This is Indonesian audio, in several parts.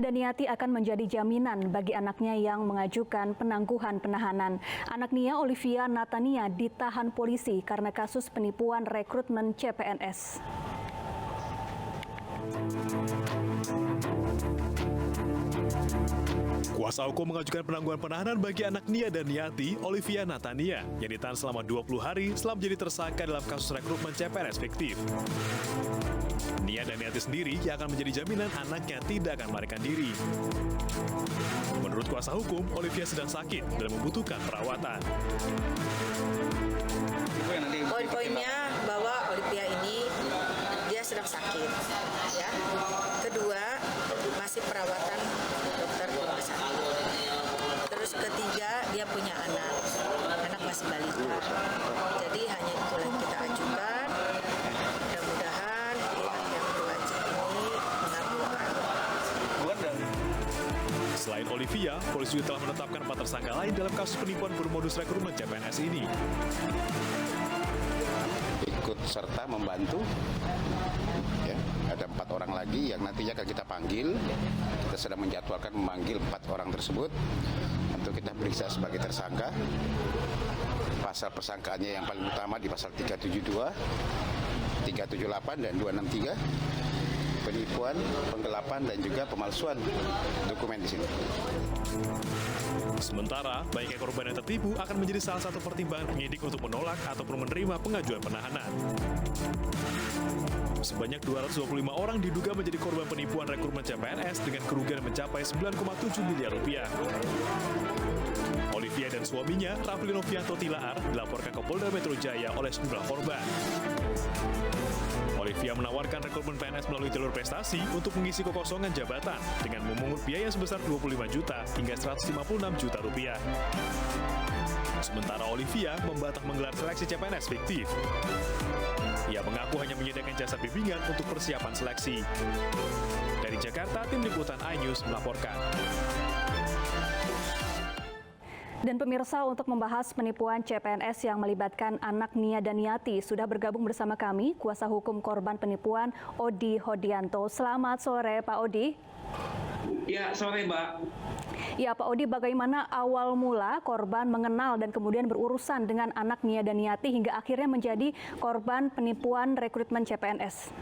Daniati akan menjadi jaminan bagi anaknya yang mengajukan penangguhan penahanan. Anak Nia, Olivia Natania, ditahan polisi karena kasus penipuan rekrutmen CPNS. Kuasa hukum mengajukan penangguhan penahanan bagi anak Nia dan Niati, Olivia Natania, yang ditahan selama 20 hari setelah menjadi tersangka dalam kasus rekrutmen CPNS fiktif. Nia dan Niati sendiri yang akan menjadi jaminan anaknya tidak akan melarikan diri. Menurut kuasa hukum, Olivia sedang sakit dan membutuhkan perawatan. Poin-poinnya bahwa Olivia ini dia sedang sakit, ya. Kedua, masih perawatan dokter di rumah sakit. Terus ketiga, dia punya anak masih balita. Jadi hanya itulah yang kita ajukan. Mudah-mudahan pihak yang berwajib ini mengabulkan. Selain Olivia, polisi juga telah menetapkan 4 tersangka lain dalam kasus penipuan bermodus rekrutmen CPNS ini. Ikut serta membantu, ya, ada 4 orang lagi yang nantinya akan kita panggil. Kita sedang menjadwalkan memanggil 4 orang tersebut untuk kita periksa sebagai tersangka. Pasal persangkaannya yang paling utama di pasal 372, 378 dan 263. Penipuan, penggelapan, dan juga pemalsuan dokumen di sini. Sementara, banyaknya korban yang tertipu akan menjadi salah satu pertimbangan penyidik untuk menolak ataupun menerima pengajuan penahanan. Sebanyak 225 orang diduga menjadi korban penipuan rekrutmen CPNS dengan kerugian mencapai 9,7 miliar rupiah. Olivia dan suaminya, Rafli Novianto Tilaar, dilaporkan ke Polda Metro Jaya oleh sejumlah korban. Olivia menawarkan rekrutmen PNS melalui jalur prestasi untuk mengisi kekosongan jabatan dengan memungut biaya sebesar 25 juta hingga 156 juta rupiah. Sementara Olivia membantah menggelar seleksi CPNS fiktif. Ia mengaku hanya menyediakan jasa bimbingan untuk persiapan seleksi. Dari Jakarta, tim liputan iNews melaporkan. Dan pemirsa, untuk membahas penipuan CPNS yang melibatkan anak Nia dan Niati, sudah bergabung bersama kami kuasa hukum korban penipuan Odi Hodianto. Selamat sore Pak Odi. Ya, sore Mbak. Ya Pak Odi, bagaimana awal mula korban mengenal dan kemudian berurusan dengan anak Nia dan Niati hingga akhirnya menjadi korban penipuan rekrutmen CPNS?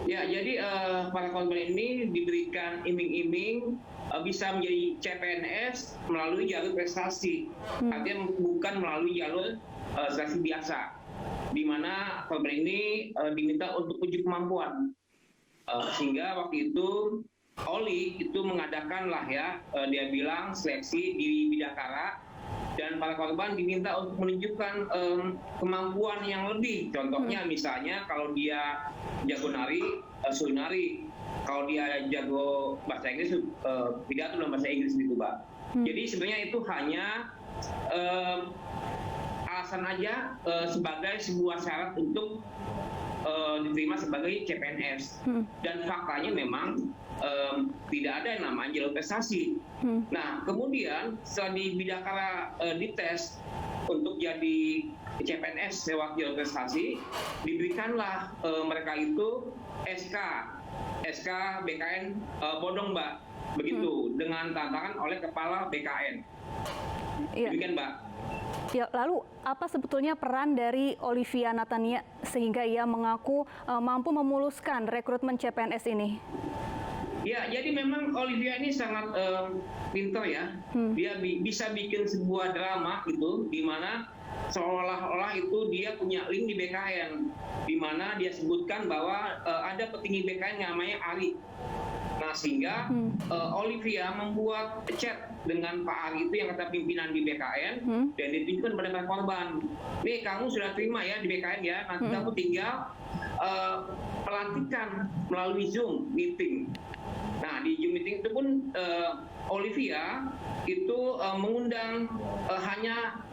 Ya, jadi para korban ini diberikan iming-iming bisa menjadi CPNS melalui jalur prestasi, artinya bukan melalui jalur seleksi biasa, di mana korban ini diminta untuk uji kemampuan, sehingga waktu itu Oli itu mengadakan lah ya, dia bilang seleksi di Bidakara, dan para korban diminta untuk menunjukkan kemampuan yang lebih. Contohnya misalnya kalau dia jago nari, suruh nari. Kalau dia jago bahasa Inggris, pidato dalam bahasa Inggris gitu, Mbak. Jadi sebenarnya itu hanya alasan aja sebagai sebuah syarat untuk diterima sebagai CPNS. Dan faktanya memang tidak ada yang namanya jalur prestasi. Nah, kemudian setelah di Bidakara dites untuk jadi CPNS lewat jalur prestasi, diberikanlah mereka itu SK BKN bodong, Mbak, begitu, dengan tantangan oleh kepala BKN. Demikian, Mbak. Ya, lalu apa sebetulnya peran dari Olivia Natania sehingga ia mengaku mampu memuluskan rekrutmen CPNS ini? Ya, jadi memang Olivia ini sangat pintar ya. Dia bisa bikin sebuah drama gitu, di mana seolah-olah itu dia punya link di BKN, di mana dia sebutkan bahwa ada petinggi BKN yang namanya Ari. Nah, sehingga Olivia membuat chat dengan Pak Ari itu yang kata pimpinan di BKN, dan ditunjukkan pada para korban. Nih, kamu sudah terima ya di BKN ya, nanti kamu tinggal pelantikan melalui Zoom meeting. Nah, di Zoom meeting itu pun Olivia itu mengundang hanya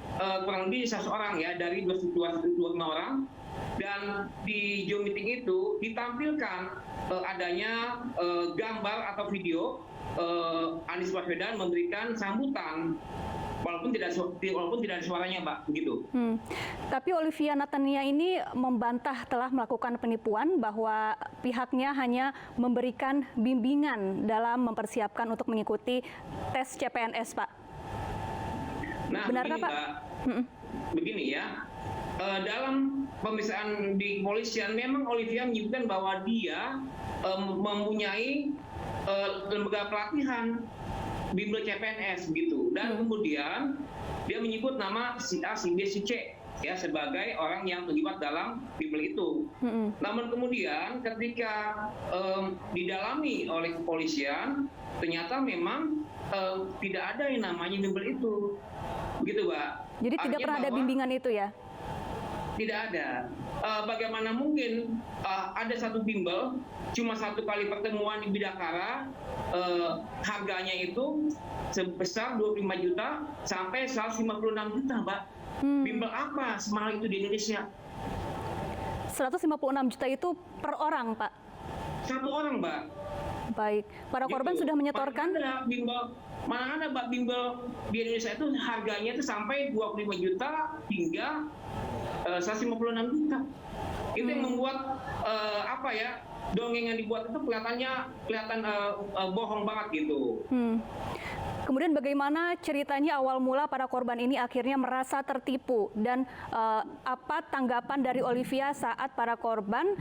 kurang lebih 100 orang ya, dari 25 orang. Dan di Zoom meeting itu ditampilkan adanya gambar atau video Anies Baswedan memberikan sambutan walaupun tidak ada suaranya, Mbak, begitu. Tapi Olivia Natania ini membantah telah melakukan penipuan, bahwa pihaknya hanya memberikan bimbingan dalam mempersiapkan untuk mengikuti tes CPNS, Pak. Nah, Benarkah, begini, Pak? Mbak, begini ya, dalam pemeriksaan di kepolisian memang Olivia menyebutkan bahwa dia mempunyai lembaga pelatihan bimbel CPNS begitu, dan kemudian dia menyebut nama si A, si B, si C ya sebagai orang yang terlibat dalam bimbel itu. Namun kemudian ketika didalami oleh kepolisian, ternyata memang tidak ada yang namanya bimbel itu, begitu, Mbak. Jadi tidak pernah ada bimbingan itu ya? Tidak ada. Bagaimana mungkin ada satu bimbel, cuma satu kali pertemuan di Bidakara, harganya itu sebesar 25 juta sampai 156 juta, Mbak. Bimbel apa semahal itu di Indonesia? 156 juta itu per orang, Pak? Satu orang, Mbak. Baik, para korban sudah menyetorkan? Mana ada Mbak bimbel di Indonesia itu harganya itu sampai 25 juta hingga 156 juta. Itu yang membuat dongeng yang dibuat itu kelihatan bohong banget gitu. Kemudian bagaimana ceritanya awal mula para korban ini akhirnya merasa tertipu, dan apa tanggapan dari Olivia saat para korban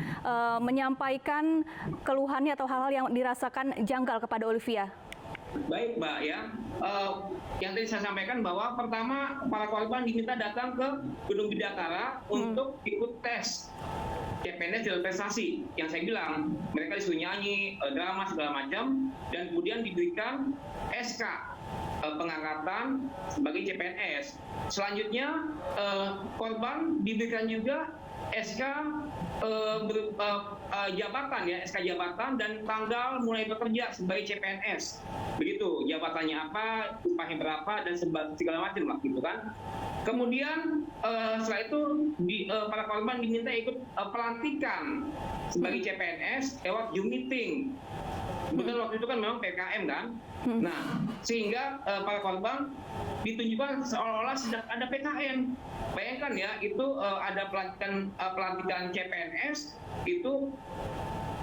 menyampaikan keluhannya atau hal-hal yang dirasakan janggal kepada Olivia? Baik, Mbak ya. Yang tadi saya sampaikan bahwa pertama para korban diminta datang ke Gedung Bidakara untuk ikut tes CPNS jalur prestasi. Yang saya bilang, mereka disuruh nyanyi, drama segala macam, dan kemudian diberikan SK pengangkatan sebagai CPNS. Selanjutnya korban diberikan juga SK jabatan ya, SK jabatan dan tanggal mulai bekerja sebagai CPNS. Begitu, jabatannya apa, upahnya berapa, dan segala macam lah gitu kan. Kemudian setelah itu para korban diminta ikut pelantikan sebagai CPNS lewat Zoom meeting. Betul, waktu itu kan memang PKM kan. Nah, sehingga para korban ditunjukkan seolah-olah sedang ada PKM. Bayangkan ya, itu ada pelantikan CPNS itu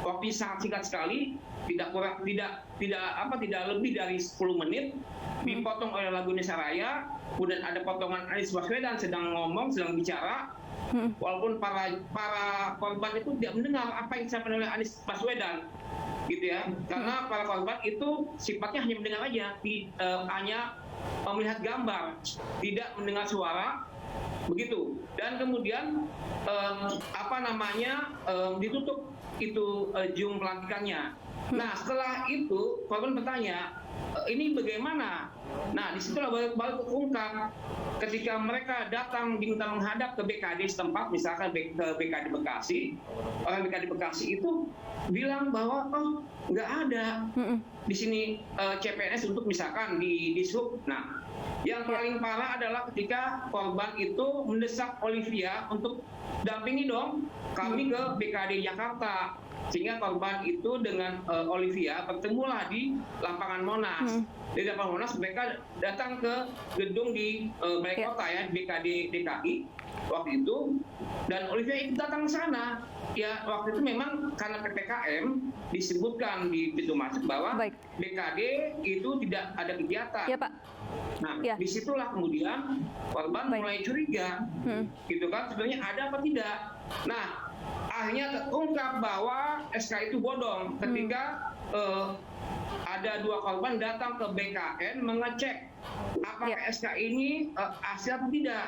waktunya sangat singkat sekali, tidak lebih dari 10 menit, dipotong oleh lagu Indonesia Raya, kemudian ada potongan Anies Baswedan sedang ngomong, sedang bicara, walaupun para korban itu tidak mendengar apa yang disampaikan oleh Anies Baswedan, gitu ya, karena para korban itu sifatnya hanya mendengar aja, hanya melihat gambar, tidak mendengar suara, begitu. Dan kemudian ditutup itu Zoom pelantikannya. Nah, setelah itu korban bertanya, ini bagaimana? Nah, disitulah baru terungkap ketika mereka datang diminta menghadap ke BKD setempat, misalkan ke BKD Bekasi, orang BKD Bekasi itu bilang bahwa nggak ada di sini CPNS untuk misalkan di sub. Nah, yang paling parah adalah ketika korban itu mendesak Olivia untuk dampingi dong kami ke BKD Jakarta, sehingga korban itu dengan Olivia bertemulah di lapangan Monas. Di lapangan Monas mereka datang ke gedung di Balai Kota ya, BKD DKI waktu itu, dan Olivia itu datang ke sana. Ya, waktu itu memang karena PPKM disebutkan di pintu masuk bahwa BKD itu tidak ada kegiatan. Ya, Pak. Nah, disitulah kemudian korban mulai curiga, gitu kan, sebenarnya ada apa tidak. Nah, akhirnya terungkap bahwa SK itu bodong ketika ada 2 korban datang ke BKN mengecek apakah SK ini asli atau tidak,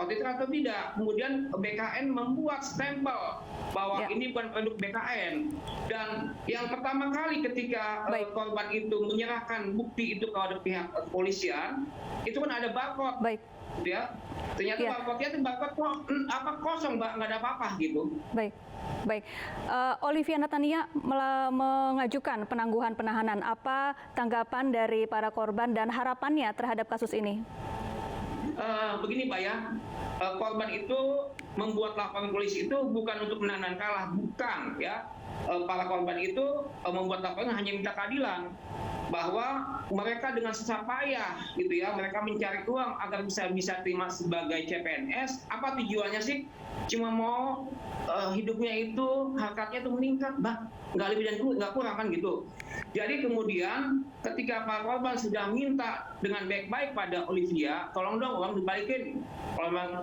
auditor atau tidak. Kemudian BKN membuat stempel bahwa ini bukan produk BKN. Dan yang pertama kali ketika korban itu menyerahkan bukti itu kepada pihak kepolisian, itu kan ada barcode. Ya, ternyata barcode-nya itu barcode kosong, Mbak, nggak ada apa-apa gitu. Baik. Olivia Natania mengajukan penangguhan penahanan. Apa tanggapan dari para korban dan harapannya terhadap kasus ini? Begini, Pak ya, korban itu membuat laporan polisi itu bukan untuk menahan kalah, bukan ya. Para korban itu membuat laporan hanya minta keadilan. bahwa mereka dengan susah payah gitu ya, mereka mencari uang agar bisa terima sebagai CPNS. Apa tujuannya sih? Cuma mau hidupnya itu, harkatnya itu meningkat, nggak lebih dan nggak kurang kan gitu. Jadi kemudian ketika para korban sudah minta dengan baik-baik pada Olivia, tolong dong uang dibalikin,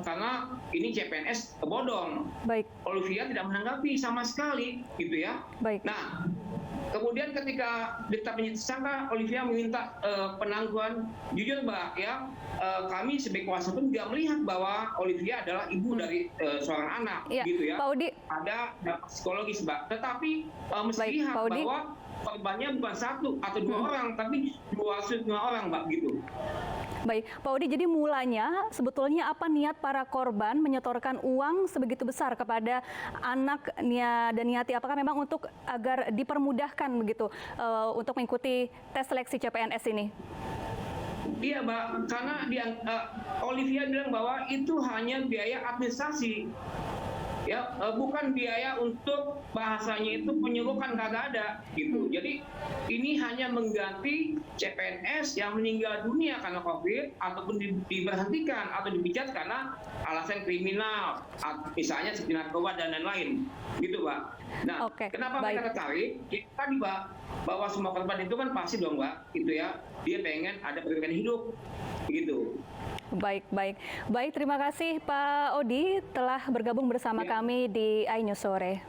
karena ini CPNS bodong. Baik. Olivia tidak menanggapi sama sekali, gitu ya. Baik. Nah, kemudian ketika ditetapkan tersangka, Olivia meminta penangguhan. Jujur Mbak ya, kami sebagai kuasa hukum juga melihat bahwa Olivia adalah ibu dari seorang anak, Ya, gitu ya. Pak Odi. Ada dampak psikologis Mbak. Tetapi mesti Baik, lihat Pak Odi. bahwa korbannya bukan satu atau dua orang, tapi 2 orang Mbak gitu. Baik, Pak Odi, jadi mulanya sebetulnya apa niat para korban menyetorkan uang sebegitu besar kepada anak Nia dan Niati? Apakah memang untuk agar dipermudahkan begitu untuk mengikuti tes seleksi CPNS ini? Iya, Mbak, karena Olivia bilang bahwa itu hanya biaya administrasi. Ya, bukan biaya untuk bahasanya itu penyuluhan, kagak ada gitu. Jadi ini hanya mengganti CPNS yang meninggal dunia karena COVID ataupun diberhentikan atau dipecat karena alasan kriminal, misalnya seperti narkoba dan lain-lain, gitu Pak. Nah, kenapa mereka tertarik? Ya, tadi Pak, bahwa semua korban itu kan pasti dong Pak, gitu ya. Dia pengen ada perbaikan hidup, gitu. Baik. Terima kasih Pak Odi telah bergabung bersama kami di iNews Sore.